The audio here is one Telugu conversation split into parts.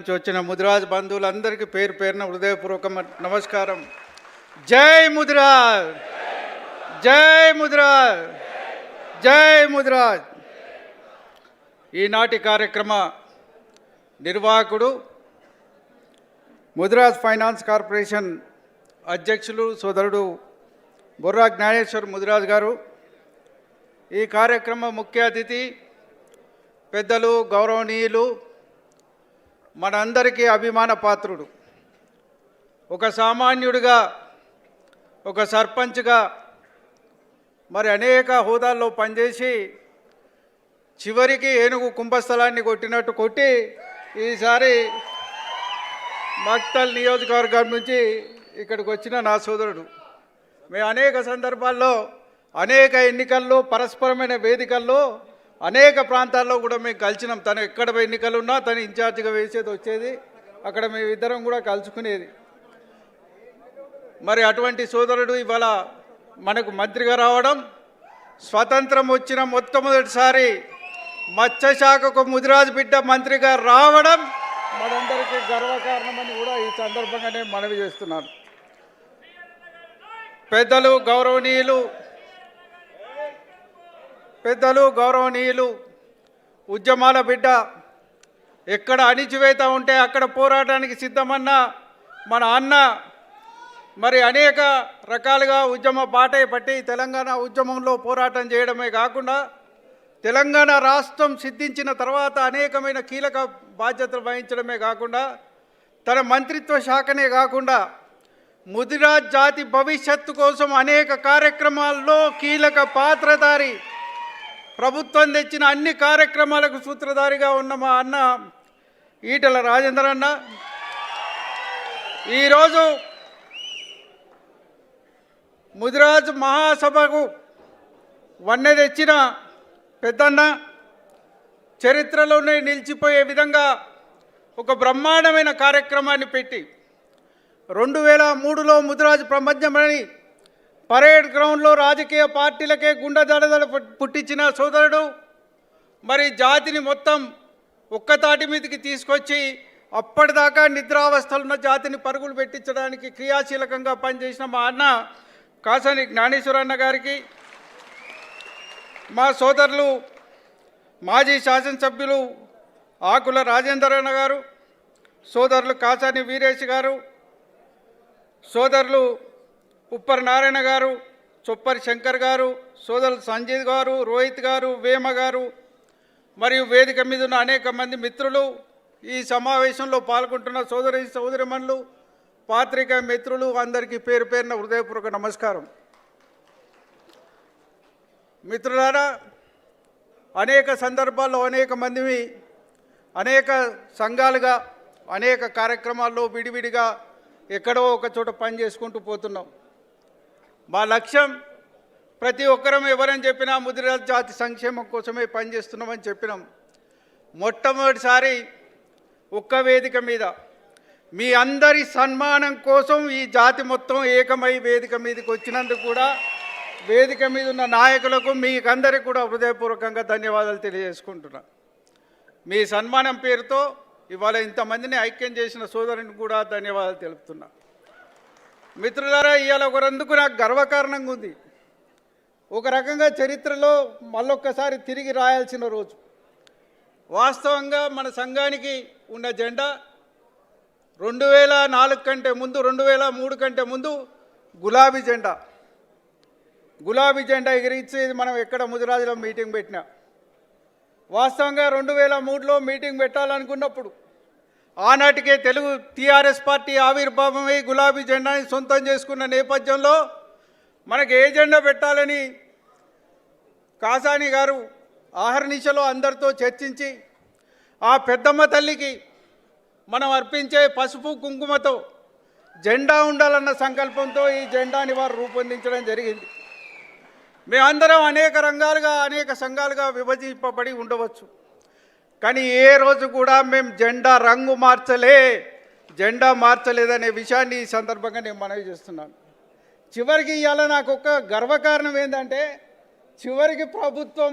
నుంచి వచ్చిన ముదిరాజ్ బంధువులందరికీ పేరు పేరున హృదయపూర్వక నమస్కారం. జై ముదిరాజ్, జై ముదిరాజ్, జై ముదిరాజ్. ఈనాటి కార్యక్రమ నిర్వాహకుడు ముదిరాజ్ ఫైనాన్స్ కార్పొరేషన్ అధ్యక్షులు సోదరుడు బొర్రా జ్ఞానేశ్వర్ ముదిరాజ్ గారు, ఈ కార్యక్రమ ముఖ్య అతిథి పెద్దలు గౌరవనీయులు, మనందరికీ అభిమాన పాత్రుడు, ఒక సామాన్యుడిగా, ఒక సర్పంచ్గా, మరి అనేక హోదాల్లో పనిచేసి చివరికి ఏనుగు కుంభస్థలాన్ని కొట్టినట్టు కొట్టి ఈసారి మక్తల్ నియోజకవర్గం నుంచి ఇక్కడికి వచ్చిన నా సోదరుడు. మేము అనేక సందర్భాల్లో, అనేక ఎన్నికల్లో, పరస్పరమైన వేదికల్లో, అనేక ప్రాంతాల్లో కూడా మేము కలిసినాం. తను ఎక్కడ ఎన్నికలు ఉన్నా తను ఇన్ఛార్జిగా వేసేది వచ్చేది, అక్కడ మేమిద్దరం కూడా కలుసుకునేది. మరి అటువంటి సోదరుడు ఇవాళ మనకు మంత్రిగా రావడం, స్వతంత్రం వచ్చిన మొట్టమొదటిసారి మత్స్యశాఖకు ముదిరాజు బిడ్డ మంత్రిగా రావడం మనందరికీ గర్వకారణమని కూడా ఈ సందర్భంగా నేను మనవి చేస్తున్నాను. పెద్దలు గౌరవనీయులు, ఉద్యమాల బిడ్డ, ఎక్కడ అణిచివేత ఉంటే అక్కడ పోరాటానికి సిద్ధమన్న మన అన్న, మరి అనేక రకాలుగా ఉద్యమ బాటే పట్టి తెలంగాణ ఉద్యమంలో పోరాటం చేయడమే కాకుండా తెలంగాణ రాష్ట్రం సిద్ధించిన తర్వాత అనేకమైన కీలక బాధ్యతలు వహించడమే కాకుండా తన మంత్రిత్వ శాఖనే కాకుండా ముదిరాజ్ జాతి భవిష్యత్తు కోసం అనేక కార్యక్రమాల్లో కీలక పాత్రధారి, ప్రభుత్వం తెచ్చిన అన్ని కార్యక్రమాలకు సూత్రధారిగా ఉన్న మా అన్న ఈటెల రాజేందర్ అన్న ఈరోజు ముదిరాజ్ మహాసభకు వన్నె తెచ్చిన పెద్దన్న, చరిత్రలోనే నిలిచిపోయే విధంగా ఒక బ్రహ్మాండమైన కార్యక్రమాన్ని పెట్టి 2003లో ముదిరాజ్ ప్రపంచమని పరేడ్ గ్రౌండ్లో రాజకీయ పార్టీలకే గుండె దడదడ పుట్టించిన సోదరుడు, మరి జాతిని మొత్తం ఒక్కతాటి మీదకి తీసుకొచ్చి అప్పటిదాకా నిద్రావస్థలున్న జాతిని పరుగులు పెట్టించడానికి క్రియాశీలకంగా పనిచేసిన మా అన్న కాసాని జ్ఞానేశ్వర అన్న గారికి, మా సోదరులు మాజీ శాసనసభ్యులు ఆకుల రాజేందర్ అన్న గారు, సోదరులు కాసాని వీరేష్ గారు, సోదరులు ఉప్పర్ నారాయణ గారు, చొప్పరి శంకర్ గారు, సోదరులు సంజయ్ గారు, రోహిత్ గారు, వేమ గారు, మరియు వేదిక మీద ఉన్న అనేక మంది మిత్రులు, ఈ సమావేశంలో పాల్గొంటున్న సోదరిమణులు, పాత్రికా మిత్రులు అందరికీ పేరు పేరున హృదయపూర్వక నమస్కారం. మిత్రులారా, అనేక సందర్భాల్లో అనేక మందిని అనేక సంఘాలుగా అనేక కార్యక్రమాల్లో విడివిడిగా ఎక్కడో ఒక చోట పని చేసుకుంటూ పోతున్నాం. మా లక్ష్యం ప్రతి ఒక్కరం ఎవరని చెప్పినా ముదిరాజ్ జాతి సంక్షేమం కోసమే పనిచేస్తున్నామని చెప్పినాం. మొట్టమొదటిసారి ఒక్క వేదిక మీద మీ అందరి సన్మానం కోసం ఈ జాతి మొత్తం ఏకమై వేదిక మీదకి వచ్చినందుకు కూడా వేదిక మీద ఉన్న నాయకులకు మీకందరికీ కూడా హృదయపూర్వకంగా ధన్యవాదాలు తెలియజేసుకుంటున్నా. మీ సన్మానం పేరుతో ఇవాళ ఇంతమందిని ఐక్యం చేసిన సోదరుని కూడా ధన్యవాదాలు తెలుపుతున్నా. మిత్రులారా, ఇవాళ ఒకరందుకు నాకు గర్వకారణంగా ఉంది. ఒక రకంగా చరిత్రలో మళ్ళొక్కసారి తిరిగి రాయాల్సిన రోజు. వాస్తవంగా మన సంఘానికి ఉన్న జెండా 2004 కంటే ముందు, 2003 కంటే ముందు గులాబీ జెండా ఎగిరించేది మనం ఎక్కడ ముదిరాజులో మీటింగ్ పెట్టినా. వాస్తవంగా 2003లో మీటింగ్ పెట్టాలనుకున్నప్పుడు ఆనాటికే తెలుగు టీఆర్ఎస్ పార్టీ ఆవిర్భావమై గులాబీ జెండాని సొంతం చేసుకున్న నేపథ్యంలో మనకు ఏ జెండా పెట్టాలని కాసాని గారు ఆహర్నిశలో అందరితో చర్చించి ఆ పెద్దమ్మ తల్లికి మనం అర్పించే పసుపు కుంకుమతో జెండా ఉండాలన్న సంకల్పంతో ఈ జెండాని వారు రూపొందించడం జరిగింది. మేమందరం అనేక రంగాలుగా, అనేక సంఘాలుగా విభజింపబడి ఉండవచ్చు, కానీ ఏ రోజు కూడా మేము జెండా రంగు మార్చలేదనే విషయాన్ని ఈ సందర్భంగా నేను మనవి చేస్తున్నాను. చివరికి ఇవాళ నాకు ఒక గర్వకారణం ఏంటంటే, చివరికి ప్రభుత్వం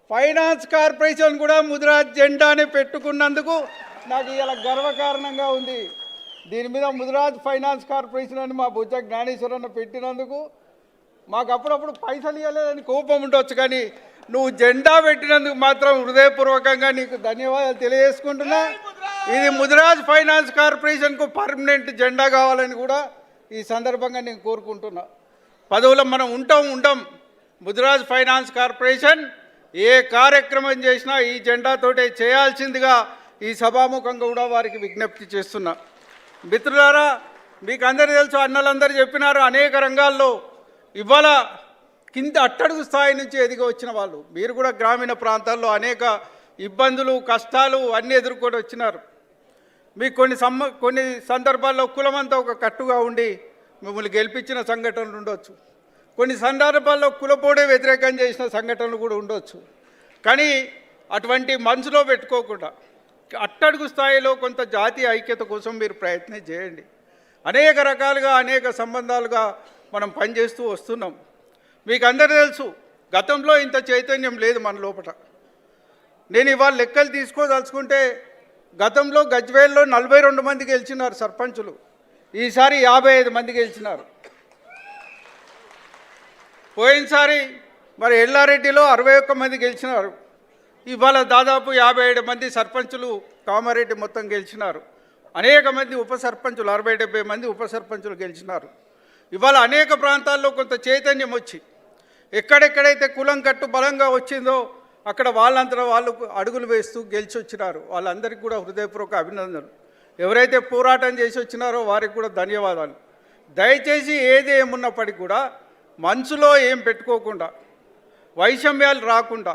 ఫైనాన్స్ కార్పొరేషన్ కూడా ముదిరాజ్ జెండాని పెట్టుకున్నందుకు నాకు ఇలా గర్వకారణంగా ఉంది. దీని మీద ముదిరాజ్ ఫైనాన్స్ కార్పొరేషన్ అని మా బుజ్జ జ్ఞానేశ్వరన్న పెట్టినందుకు మాకు అప్పుడప్పుడు పైసలు ఇవ్వలేదని కోపం ఉండొచ్చు, కానీ నువ్వు జెండా పెట్టినందుకు మాత్రం హృదయపూర్వకంగా నీకు ధన్యవాదాలు తెలియజేసుకుంటున్నా. ఇది ముదిరాజ్ ఫైనాన్స్ కార్పొరేషన్కు పర్మనెంట్ జెండా కావాలని కూడా ఈ సందర్భంగా నేను కోరుకుంటున్నా. పదవులో మనం ఉండం ముదిరాజ్ ఫైనాన్స్ కార్పొరేషన్ ఏ కార్యక్రమం చేసినా ఈ జెండాతోటే చేయాల్సిందిగా ఈ సభాముఖంగా కూడా వారికి విజ్ఞప్తి చేస్తున్నా. మిత్రులారా, మీకు అందరికీ తెలుసు, అన్నలందరూ చెప్పినారు, అనేక రంగాల్లో ఇవాళ కింద అట్టడుగు స్థాయి నుంచి ఎదిగి వచ్చిన వాళ్ళు. మీరు కూడా గ్రామీణ ప్రాంతాల్లో అనేక ఇబ్బందులు కష్టాలు అన్నీ ఎదుర్కొని వచ్చినారు. మీకు కొన్ని సందర్భాల్లో కులమంతా ఒక కట్టుగా ఉండి మిమ్మల్ని గెలిపించిన సంఘటనలు ఉండొచ్చు, కొన్ని సందర్భాల్లో కులపోడే వ్యతిరేకం చేసిన సంఘటనలు కూడా ఉండొచ్చు. కానీ అటువంటి మనసులో పెట్టుకోకుండా అట్టడుగు స్థాయిలో కొంత జాతీయ ఐక్యత కోసం మీరు ప్రయత్నం చేయండి. అనేక రకాలుగా అనేక సంబంధాలుగా మనం పనిచేస్తూ వస్తున్నాం. మీకు అందరూ తెలుసు, గతంలో ఇంత చైతన్యం లేదు మన లోపల. నేను ఇవాళ లెక్కలు తీసుకోదలుచుకుంటే గతంలో గజ్వేల్లో 42 మంది గెలిచినారు సర్పంచులు, ఈసారి 55 మంది గెలిచినారు. పోయినసారి మరి ఎల్లారెడ్డిలో 61 మంది గెలిచినారు. ఇవాళ దాదాపు 57 మంది సర్పంచులు కామారెడ్డి మొత్తం గెలిచినారు. అనేక మంది ఉప సర్పంచులు 60-70 మంది ఉప సర్పంచులు గెలిచినారు. ఇవాళ అనేక ప్రాంతాల్లో కొంత చైతన్యం వచ్చి ఎక్కడెక్కడైతే కులం కట్టు బలంగా వచ్చిందో అక్కడ వాళ్ళంతా వాళ్ళు అడుగులు వేస్తూ గెలిచి వచ్చినారు. వాళ్ళందరికీ కూడా హృదయపూర్వక అభినందనలు. ఎవరైతే పోరాటం చేసి వచ్చినారో వారికి కూడా ధన్యవాదాలు. దయచేసి ఏది ఏమున్నప్పటికీ కూడా మనసులో ఏం పెట్టుకోకుండా, వైషమ్యాలు రాకుండా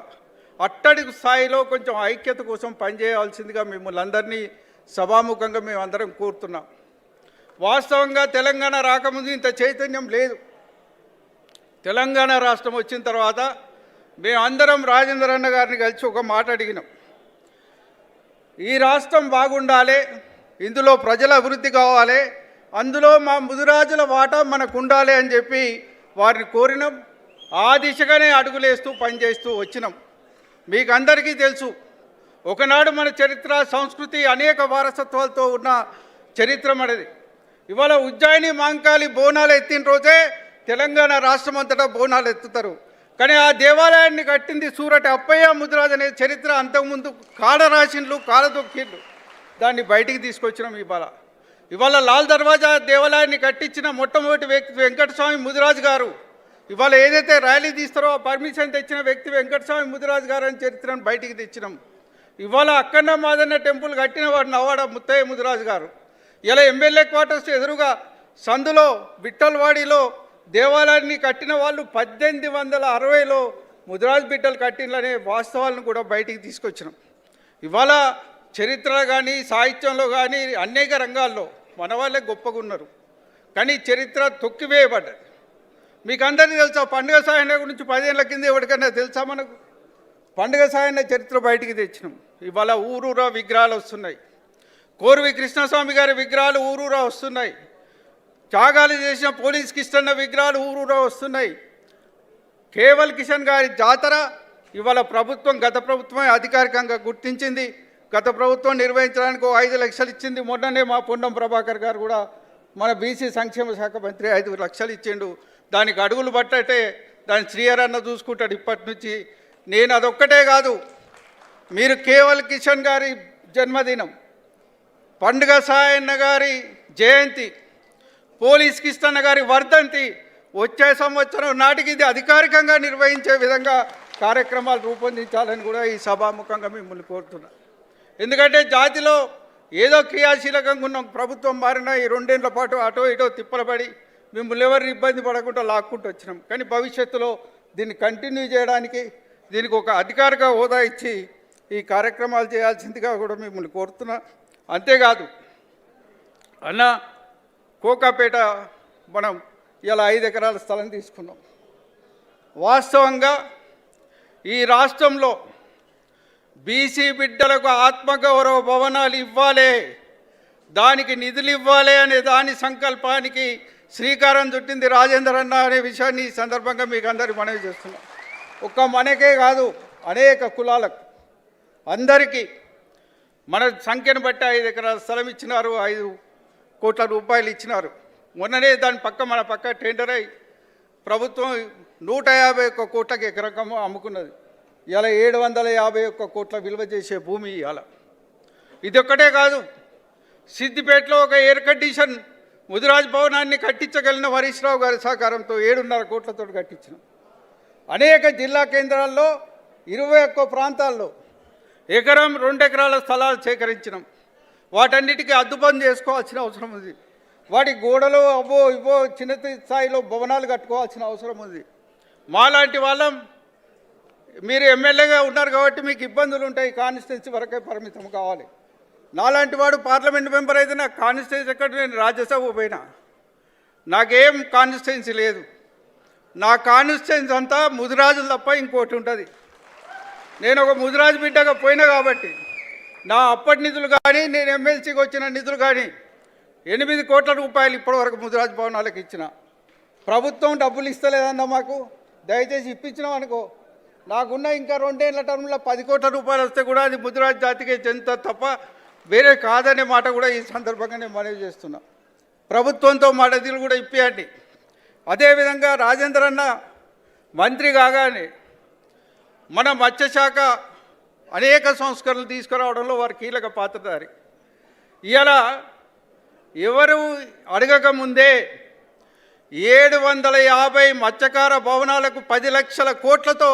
అట్టడుగు స్థాయిలో కొంచెం ఐక్యత కోసం పనిచేయాల్సిందిగా మిమ్మల్ని అందరినీ సభాముఖంగా మేము అందరం కోరుతున్నాం. వాస్తవంగా తెలంగాణ రాకముందు ఇంత చైతన్యం లేదు. తెలంగాణ రాష్ట్రం వచ్చిన తర్వాత మేమందరం రాజేంద్ర అన్న గారిని కలిసి ఒక మాట అడిగినాం. ఈ రాష్ట్రం బాగుండాలి, ఇందులో ప్రజల అభివృద్ధి కావాలి, అందులో మా ముదిరాజుల వాటా మనకు ఉండాలి అని చెప్పి వారిని కోరినాం. ఆ దిశగానే అడుగులేస్తూ పనిచేస్తూ వచ్చినాం. మీకు అందరికీ తెలుసు, ఒకనాడు మన చరిత్ర సంస్కృతి అనేక వారసత్వాలతో ఉన్న చరిత్ర మనది. ఇవాళ ఉజ్జయిని మాంకాళి బోనాలు ఎత్తిన రోజే తెలంగాణ రాష్ట్రం అంతటా బోనాలు ఎత్తుతారు. కానీ ఆ దేవాలయాన్ని కట్టింది సూరటి అప్పయ్య ముదిరాజ్ అనే చరిత్ర. అంతకుముందు కాడరాశిన్లు కాలదొక్కిళ్ళు దాన్ని బయటికి తీసుకొచ్చినాం. ఇవాళ లాల్ దర్వాజా దేవాలయాన్ని కట్టించిన మొట్టమొదటి వ్యక్తి వెంకటస్వామి ముదిరాజు గారు. ఇవాళ ఏదైతే ర్యాలీ తీస్తారో ఆ పర్మిషన్ తెచ్చిన వ్యక్తి వెంకటస్వామి ముదిరాజు గారు అని చరిత్రను బయటికి తెచ్చినాం. ఇవాళ అక్కన్న మాదన్న టెంపుల్ కట్టిన వాడు నవ్వాడ ముత్తయ్య ముదిరాజు గారు. ఇలా ఎమ్మెల్యే క్వార్టర్స్ ఎదురుగా సందులో విఠల్వాడిలో దేవాలయాన్ని కట్టిన వాళ్ళు 1860లో ముదిరాజ్ బిడ్డలు కట్టిననే వాస్తవాలను కూడా బయటికి తీసుకొచ్చినాం. ఇవాళ చరిత్ర కానీ సాహిత్యంలో కానీ అనేక రంగాల్లో మన వాళ్ళే గొప్పగా ఉన్నారు, కానీ చరిత్ర తొక్కివేయబడ్డది. మీకు అందరికీ తెలుసా, పండుగ సాయన గురించి 10 ఏళ్ల కింద ఎవరికైనా తెలుసా? మనకు పండుగ సాయన చరిత్ర బయటికి తెచ్చినాం. ఇవాళ ఊరూరా విగ్రహాలు వస్తున్నాయి. కోరువి కృష్ణస్వామి గారి విగ్రహాలు ఊరూరా వస్తున్నాయి. త్యాగాలు చేసిన పోలీస్ కిష్టన్న విగ్రహాలు ఊరూరా వస్తున్నాయి. కేవల్ కిషన్ గారి జాతర ఇవాళ గత ప్రభుత్వమే అధికారికంగా గుర్తించింది. గత ప్రభుత్వం నిర్వహించడానికి 5 లక్షలు ఇచ్చింది. మొన్ననే మా పొన్నం ప్రభాకర్ గారు కూడా మన బీసీ సంక్షేమ శాఖ మంత్రి 5 లక్షలు ఇచ్చిండు. దానికి అడుగులు పట్టటే దాని శ్రీహరన్న చూసుకుంటాడు ఇప్పటి నుంచి. నేను అదొక్కటే కాదు, మీరు కేవల్ కిషన్ గారి జన్మదినం, పండుగ సాయన్న గారి జయంతి, పోలీస్ కిష్టన్న గారి వర్ధంతి వచ్చే సంవత్సరం నాటికి ఇది అధికారికంగా నిర్వహించే విధంగా కార్యక్రమాలు రూపొందించాలని కూడా ఈ సభాముఖంగా మిమ్మల్ని కోరుతున్నా. ఎందుకంటే జాతిలో ఏదో క్రియాశీలకంగా ఉన్నాం. ప్రభుత్వం మారినా ఈ 2 ఏళ్ల పాటు అటో ఇటో తిప్పలబడి మిమ్మల్ని ఎవరిని ఇబ్బంది పడకుండా లాక్కుంటూ వచ్చినాం. కానీ భవిష్యత్తులో దీన్ని కంటిన్యూ చేయడానికి దీనికి ఒక అధికారిక హోదా ఇచ్చి ఈ కార్యక్రమాలు చేయాల్సిందిగా కూడా మిమ్మల్ని కోరుతున్నా. అంతేకాదు అన్న, కోకాపేట మనం ఇలా 5 ఎకరాల స్థలం తీసుకున్నాం. వాస్తవంగా ఈ రాష్ట్రంలో బీసీ బిడ్డలకు ఆత్మగౌరవ భవనాలు ఇవ్వాలి, దానికి నిధులు ఇవ్వాలి అనే దాని సంకల్పానికి శ్రీకారం చుట్టింది రాజేందర్ అన్న అనే విషయాన్ని ఈ సందర్భంగా మీకు అందరికీ మనవి చేస్తున్నాం. ఒక్క మనకే కాదు, అనేక కులాలకు అందరికీ మన సంఖ్యను బట్టి 5 ఎకరాల స్థలం ఇచ్చినారు, 5 కోట్ల రూపాయలు ఇచ్చినారు. మొన్ననే దాని మన పక్క టెండర్ అయి ప్రభుత్వం 151 కోట్లకి ఎకరం అమ్ముకున్నది. ఇలా 751 కోట్ల విలువ చేసే భూమి ఇవాళ. ఇదొక్కటే కాదు, సిద్దిపేటలో ఒక ఎయిర్ కండిషన్ ముదిరాజ్ భవనాన్ని కట్టించగలిగిన హరీష్ రావు గారి సహకారంతో 7.5 కోట్లతో కట్టించినాం. అనేక జిల్లా కేంద్రాల్లో 21 ప్రాంతాల్లో ఎకరం 2 ఎకరాల స్థలాలు సేకరించినాం. వాటన్నిటికీ అద్దుపని చేసుకోవాల్సిన అవసరం ఉంది. వాటి గోడలు అవో ఇవో చిన్న స్థాయిలో భవనాలు కట్టుకోవాల్సిన అవసరం ఉంది. మాలాంటి వాళ్ళం, మీరు ఎమ్మెల్యేగా ఉన్నారు కాబట్టి మీకు ఇబ్బందులు ఉంటాయి, కాన్స్టిట్యున్సీ వరకే పరిమితం కావాలి. నాలాంటి వాడు పార్లమెంట్ మెంబర్ అయితే నాకు కాన్స్టిట్యున్సీ ఎక్కడ, నేను రాజ్యసభ పోయినా నాకేం కాన్స్టిట్యున్సీ లేదు. నా కాన్స్టిట్యున్సీ అంతా ముదిరాజులు తప్ప ఇంకోటి ఉంటుంది. నేను ఒక ముదిరాజు బిడ్డగా పోయినా కాబట్టి నా అప్పటి నిధులు కానీ, నేను ఎమ్మెల్సీకి వచ్చిన నిధులు కానీ 8 కోట్ల రూపాయలు ఇప్పటివరకు ముదిరాజు భవనాలకు ఇచ్చిన. ప్రభుత్వం డబ్బులు ఇస్తలేదన్నా మాకు, దయచేసి ఇప్పించినాం అనుకో, నాకున్న ఇంకా 2 ఏళ్ల టర్మ్లో 10 కోట్ల రూపాయలు వస్తే కూడా అది ముదిరాజు జాతికే చెందుతా తప్ప వేరే కాదనే మాట కూడా ఈ సందర్భంగా నేను మనవి చేస్తున్నా. ప్రభుత్వంతో మాట నిధులు కూడా ఇప్పియండి. అదేవిధంగా రాజేందర్ అన్న మంత్రి కాగానే మన మత్స్యశాఖ అనేక సంస్కరణలు తీసుకురావడంలో వారు కీలక పాత్రధారి. ఇవాళ ఎవరు అడగక ముందే 750 మత్స్యకార భవనాలకు 10 లక్షల కోట్లతో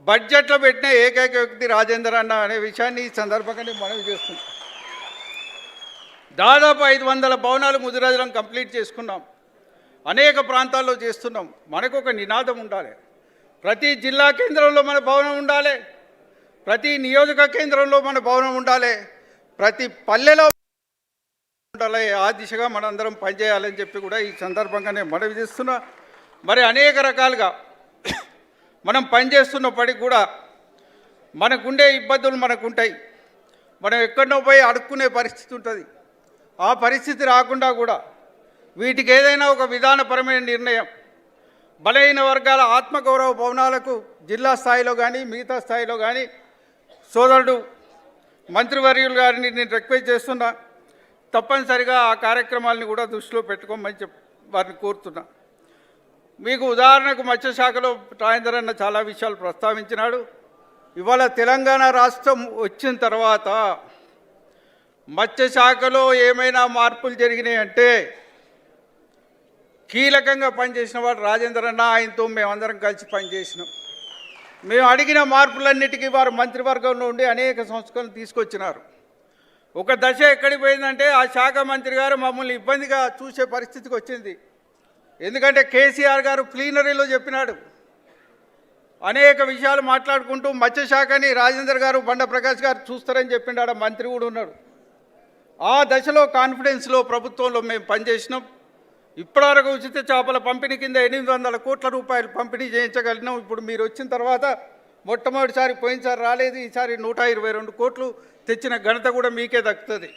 బడ్జెట్లో పెట్టిన ఏకైక వ్యక్తి రాజేందర్ అన్న అనే విషయాన్ని ఈ సందర్భంగా నేను మనవి చేస్తున్నాను. దాదాపు 500 భవనాలు ముదిరాజులను కంప్లీట్ చేసుకున్నాం. అనేక ప్రాంతాల్లో చేస్తున్నాం. మనకు ఒక నినాదం ఉండాలి. ప్రతి జిల్లా కేంద్రంలో మన భవనం ఉండాలి, ప్రతి నియోజక కేంద్రంలో మన భవనం ఉండాలి, ప్రతి పల్లెలో ఉండాలి. ఆ దిశగా మనందరం పనిచేయాలని చెప్పి కూడా ఈ సందర్భంగా నేను మనవి చేస్తున్నా. మరి అనేక రకాలుగా మనం పనిచేస్తున్నప్పటికి కూడా మనకుండే ఇబ్బందులు మనకుంటాయి. మనం ఎక్కడో పోయి అడుక్కునే పరిస్థితి ఉంటుంది. ఆ పరిస్థితి రాకుండా కూడా వీటికి ఏదైనా ఒక విధానపరమైన నిర్ణయం, బలహీన వర్గాల ఆత్మగౌరవ భవనాలకు జిల్లా స్థాయిలో కానీ మిగతా స్థాయిలో కానీ సోదరుడు మంత్రివర్యులు గారిని నేను రిక్వెస్ట్ చేస్తున్నా, తప్పనిసరిగా ఆ కార్యక్రమాలని కూడా దృష్టిలో పెట్టుకోమని వారిని కోరుతున్నా. మీకు ఉదాహరణకు మత్స్యశాఖలో రాజేందర్ అన్న చాలా విషయాలు ప్రస్తావించినాడు. ఇవాళ తెలంగాణ రాష్ట్రం వచ్చిన తర్వాత మత్స్యశాఖలో ఏమైనా మార్పులు జరిగినాయి అంటే కీలకంగా పనిచేసిన వాడు రాజేందర్ అన్న. ఆయనతో మేమందరం కలిసి పనిచేసినాం. మేము అడిగిన మార్పులన్నిటికీ వారు మంత్రివర్గంలో ఉండి అనేక సంస్కరణలు తీసుకొచ్చినారు. ఒక దశ ఎక్కడికి పోయిందంటే ఆ శాఖ మంత్రి గారు మమ్మల్ని ఇబ్బందిగా చూసే పరిస్థితికి వచ్చింది. ఎందుకంటే కేసీఆర్ గారు ప్లీనరీలో చెప్పినాడు, అనేక విషయాలు మాట్లాడుకుంటూ మత్స్యశాఖని రాజేందర్ గారు బండ ప్రకాష్ గారు చూస్తారని చెప్పిండు. మంత్రి కూడా ఉన్నాడు. ఆ దశలో కాన్ఫిడెన్స్లో ప్రభుత్వంలో మేము పనిచేసినాం. ఇప్పటివరకు ఉచిత చేపల పంపిణీ కింద 800 కోట్ల రూపాయలు పంపిణీ చేయించగలిగినాం. ఇప్పుడు మీరు వచ్చిన తర్వాత మొట్టమొదటిసారి పోయినసారి రాలేదు, ఈసారి 122 కోట్లు తెచ్చిన ఘనత కూడా మీకే దక్కుతుంది.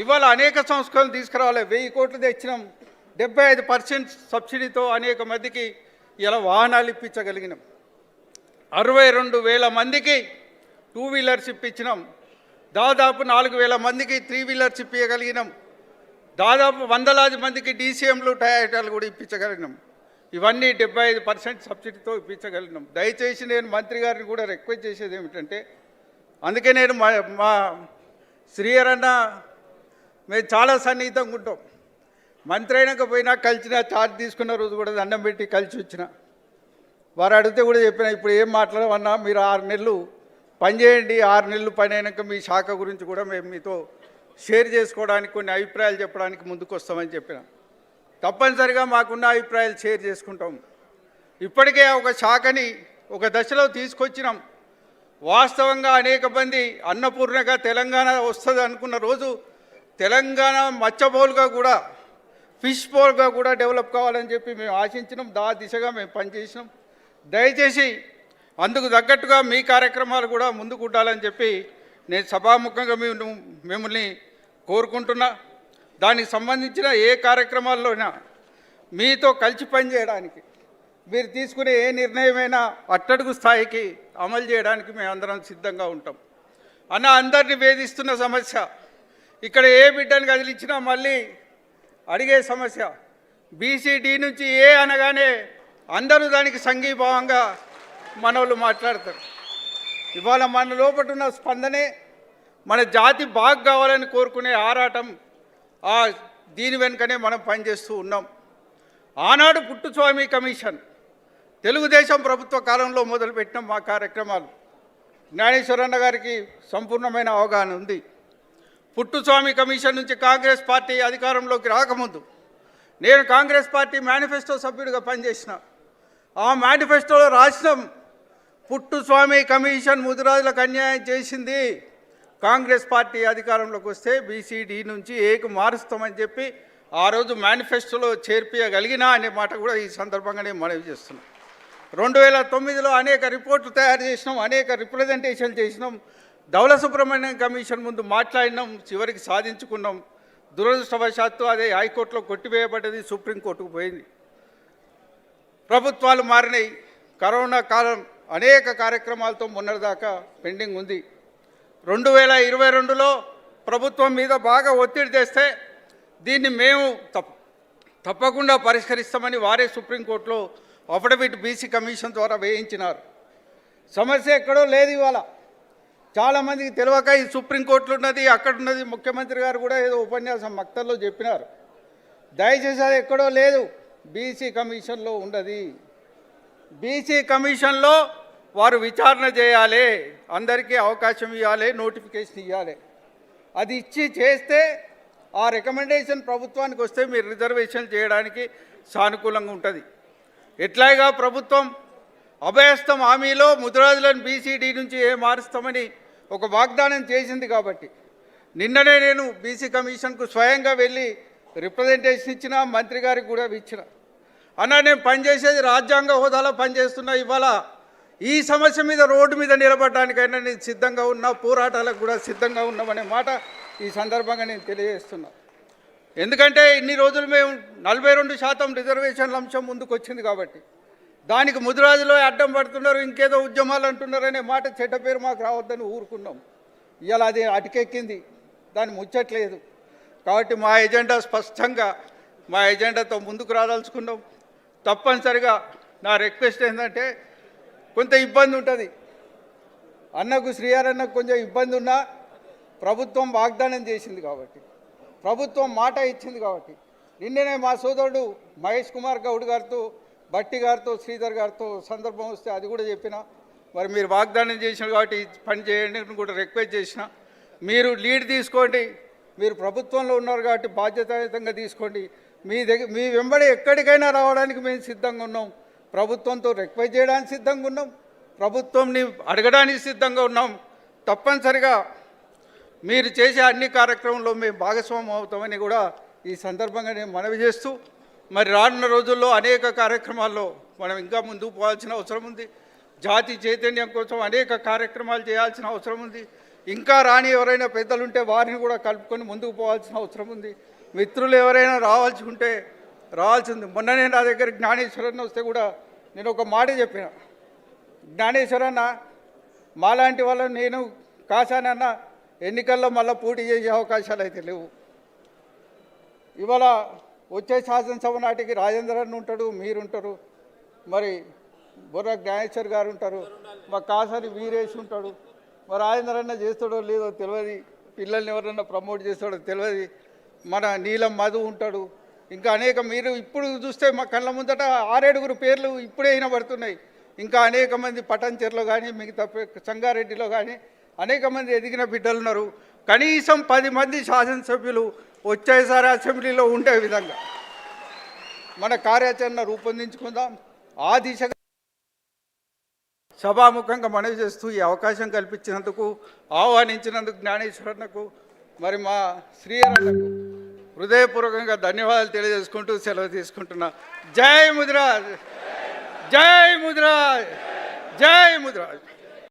ఇవాళ అనేక సంస్కరణలు తీసుకురావాలి. 1000 కోట్లు తెచ్చినాం. 75% సబ్సిడీతో అనేక మందికి ఇలా వాహనాలు ఇప్పించగలిగినాం. 62,000 మందికి 2 వీలర్స్ ఇప్పించినాం. దాదాపు 4,000 మందికి 3 వీలర్స్ ఇప్పించగలిగినాం. దాదాపు 100 మందికి డీసీఎంలు టయాటాలు కూడా ఇప్పించగలిగినాం. ఇవన్నీ 75% సబ్సిడీతో ఇప్పించగలిగినాం. దయచేసి నేను మంత్రి గారిని కూడా రిక్వెస్ట్ చేసేది ఏమిటంటే, అందుకే నేను మా శ్రీహర్ అన్న మేము చాలా సన్నిహితంగా ఉంటాం. మంత్రి అయినాక పోయినా కలిసిన, చార్జ్ తీసుకున్న రోజు కూడా దండం పెట్టి కలిసి వచ్చిన. వారు అడిగితే కూడా చెప్పిన, ఇప్పుడు ఏం మాట్లాడమన్నా, మీరు 6 నెలలు పని చేయండి, 6 నెలలు పని అయినాక మీ శాఖ గురించి కూడా మేము మీతో షేర్ చేసుకోవడానికి, కొన్ని అభిప్రాయాలు చెప్పడానికి ముందుకు వస్తామని చెప్పిన. తప్పనిసరిగా మాకున్న అభిప్రాయాలు షేర్ చేసుకుంటాం. ఇప్పటికే ఒక శాఖని ఒక దశలో తీసుకొచ్చినాం. వాస్తవంగా అనేక మంది అన్నపూర్ణగా తెలంగాణ వస్తుంది అనుకున్న రోజు తెలంగాణ మత్స్యబౌల్గా కూడా, ఫిష్ బౌల్గా కూడా డెవలప్ కావాలని చెప్పి మేము ఆశించినాం. దా దిశగా మేము పనిచేసినాం. దయచేసి అందుకు తగ్గట్టుగా మీ కార్యక్రమాలు కూడా ముందుకు ఉండాలని చెప్పి నేను సభాముఖంగా మిమ్మల్ని కోరుకుంటున్నా. దానికి సంబంధించిన ఏ కార్యక్రమాల్లోనైనా మీతో కలిసి పనిచేయడానికి, మీరు తీసుకునే ఏ నిర్ణయమైనా అట్టడుగు స్థాయికి అమలు చేయడానికి మేమందరం సిద్ధంగా ఉంటాం. అన్న అందరినీ వేధిస్తున్న సమస్య. ఇక్కడ ఏ బిడ్డను కదిలించినా మళ్ళీ అడిగే సమస్య. బీసీడీ నుంచి ఏ అనగానే అందరూ దానికి సంఘీభావంగా మనోళ్ళు మాట్లాడతారు. ఇవాళ మన లోపల ఉన్న స్పందనే మన జాతి బాగా కావాలని కోరుకునే ఆరాటం. దీని వెనుకనే మనం పనిచేస్తూ ఉన్నాం. ఆనాడు పుట్టుస్వామి కమిషన్ తెలుగుదేశం ప్రభుత్వ కాలంలో మొదలుపెట్టిన మా కార్యక్రమాలు జ్ఞానేశ్వరన్న గారికి సంపూర్ణమైన అవగాహన ఉంది. పుట్టుస్వామి కమిషన్ నుంచి కాంగ్రెస్ పార్టీ అధికారంలోకి రాకముందు నేను కాంగ్రెస్ పార్టీ మేనిఫెస్టో సభ్యుడిగా పనిచేసిన. ఆ మేనిఫెస్టోలో రాసిన పుట్టుస్వామి కమిషన్ ముదిరాజులకు అన్యాయం చేసింది, కాంగ్రెస్ పార్టీ అధికారంలోకి వస్తే బీసీడీ నుంచి ఏకు మారుస్తామని చెప్పి ఆ రోజు మేనిఫెస్టోలో చేర్పియగలిగినా అనే మాట కూడా ఈ సందర్భంగా నేను మనవి చేస్తున్నాం. 2009లో అనేక రిపోర్ట్లు తయారు చేసినాం, అనేక రిప్రజెంటేషన్ చేసినాం, ధవళ సుబ్రహ్మణ్యం కమిషన్ ముందు మాట్లాడినాం, చివరికి సాధించుకున్నాం. దురదృష్టవశాత్తు అదే హైకోర్టులో కొట్టివేయబడ్డది, సుప్రీంకోర్టుకు పోయింది. ప్రభుత్వాలు మారినాయి. కరోనా కాలం అనేక కార్యక్రమాలతో మొన్నటిదాకా పెండింగ్ ఉంది. 2022లో ప్రభుత్వం మీద బాగా ఒత్తిడి తెస్తే దీన్ని మేము తప్పకుండా పరిష్కరిస్తామని వారే సుప్రీంకోర్టులో అఫిడవిట్ బీసీ కమిషన్ ద్వారా వేయించినారు. సమస్య ఎక్కడో లేదు. ఇవాళ చాలామందికి తెలియక ఈ సుప్రీంకోర్టులో ఉన్నది, అక్కడ ఉన్నది. ముఖ్యమంత్రి గారు కూడా ఏదో ఉపన్యాసం మక్తల్లో చెప్పినారు. దయచేసి అది ఎక్కడో లేదు, బీసీ కమిషన్లో ఉన్నది. బీసీ కమిషన్లో వారు విచారణ చేయాలి, అందరికీ అవకాశం ఇవ్వాలి, నోటిఫికేషన్ ఇవ్వాలి. అది ఇచ్చి చేస్తే ఆ రికమెండేషన్ ప్రభుత్వానికి వస్తే మీరు రిజర్వేషన్ చేయడానికి సానుకూలంగా ఉంటుంది. ఎట్లాగా ప్రభుత్వం అభయస్థం హామీలో ముదిరాజులను బీసీడీ నుంచి మారుస్తామని ఒక వాగ్దానం చేసింది. కాబట్టి నిన్ననే నేను బీసీ కమిషన్కు స్వయంగా వెళ్ళి రిప్రజెంటేషన్ ఇచ్చిన, మంత్రి గారికి కూడా ఇచ్చిన. అన్నా నేను పనిచేసేది రాజ్యాంగ హోదాలో పనిచేస్తున్నా. ఇవాళ ఈ సమస్య మీద రోడ్డు మీద నిలబడడానికైనా నేను సిద్ధంగా ఉన్నా, పోరాటాలకు కూడా సిద్ధంగా ఉన్నామనే మాట ఈ సందర్భంగా నేను తెలియజేస్తున్నా. ఎందుకంటే ఇన్ని రోజులు మేము 42% రిజర్వేషన్ల అంశం ముందుకు వచ్చింది కాబట్టి దానికి ముదిరాజులో అడ్డం పడుతున్నారు, ఇంకేదో ఉద్యమాలు అంటున్నారు అనే మాట చెడ్డ పేరు మాకు రావద్దని ఊరుకున్నాం. ఇవాళ అది అటుకెక్కింది, దాన్ని ముచ్చట్లేదు. కాబట్టి మా ఎజెండా స్పష్టంగా మా ఎజెండాతో ముందుకు రాదలుచుకున్నాం. తప్పనిసరిగా నా రిక్వెస్ట్ ఏంటంటే, కొంత ఇబ్బంది ఉంటుంది అన్నకు, శ్రీహరి అన్నకు కొంచెం ఇబ్బంది ఉన్నా ప్రభుత్వం వాగ్దానం చేసింది కాబట్టి, ప్రభుత్వం మాట ఇచ్చింది కాబట్టి. నిన్ననే మా సోదరుడు మహేష్ కుమార్ గౌడ్ గారితో, భట్టి గారితో, శ్రీధర్ గారితో సందర్భం వస్తే అది కూడా చెప్పిన. మరి మీరు వాగ్దానం చేసిన కాబట్టి పని చేయండి అని కూడా రిక్వెస్ట్ చేసిన. మీరు లీడ్ తీసుకోండి, మీరు ప్రభుత్వంలో ఉన్నారు కాబట్టి బాధ్యతాయుతంగా తీసుకోండి. మీ వెంబడి ఎక్కడికైనా రావడానికి మేము సిద్ధంగా ఉన్నాం. ప్రభుత్వంతో రిక్వెస్ట్ చేయడానికి సిద్ధంగా ఉన్నాం, ప్రభుత్వంని అడగడానికి సిద్ధంగా ఉన్నాం. తప్పనిసరిగా మీరు చేసే అన్ని కార్యక్రమంలో మేము భాగస్వామ్యం అవుతామని కూడా ఈ సందర్భంగా నేను మనవి చేస్తూ, మరి రానున్న రోజుల్లో అనేక కార్యక్రమాల్లో మనం ఇంకా ముందుకు పోవాల్సిన అవసరం ఉంది. జాతి చైతన్యం కోసం అనేక కార్యక్రమాలు చేయాల్సిన అవసరం ఉంది. ఇంకా రాని ఎవరైనా పెద్దలుంటే వారిని కూడా కలుపుకొని ముందుకు పోవాల్సిన అవసరం ఉంది. మిత్రులు ఎవరైనా రావాల్సి ఉంటే రావాల్సింది. మొన్ననే నా దగ్గర జ్ఞానేశ్వరన్న వస్తే కూడా నేను ఒక మాట చెప్పిన, జ్ఞానేశ్వరన్న మాలాంటి వాళ్ళని నేను కాశానన్న ఎన్నికల్లో మళ్ళీ పోటీ చేసే అవకాశాలు అయితే లేవు. ఇవాళ వచ్చే శాసనసభ నాటికి రాజేంద్రన్ ఉంటాడు, మీరుంటారు, మరి బుర్ర జ్ఞానేశ్వర్ గారు ఉంటారు, మా కాసారి వీరేష్ ఉంటాడు. మరి రాజేంద్రన్న చేస్తాడో లేదో తెలియదు, పిల్లల్ని ఎవరన్నా ప్రమోట్ చేస్తాడో తెలియదు, మన నీలం మధు ఉంటాడు, ఇంకా అనేక. మీరు ఇప్పుడు చూస్తే మా కళ్ళ ముందట 6-7 పేర్లు ఇప్పుడే వినబడుతున్నాయి. ఇంకా అనేక మంది పటంచెర్లో కానీ, మిగతా సంగారెడ్డిలో కానీ అనేక మంది ఎదిగిన బిడ్డలు ఉన్నారు. కనీసం 10 మంది శాసనసభ్యులు వచ్చేసారి అసెంబ్లీలో ఉండే విధంగా మన కార్యాచరణ రూపొందించుకుందాం. ఆ దిశగా సభాముఖంగా మనవి చేస్తూ ఈ అవకాశం కల్పించినందుకు, ఆహ్వానించినందుకు జ్ఞానేశ్వరన్నకు, మరి మా శ్రీహరన్నకు హృదయపూర్వకంగా ధన్యవాదాలు తెలియజేసుకుంటూ సెలవు తీసుకుంటున్నా. జై ముదిరాజ్, జై ముదిరాజ్, జై ముదిరాజ్.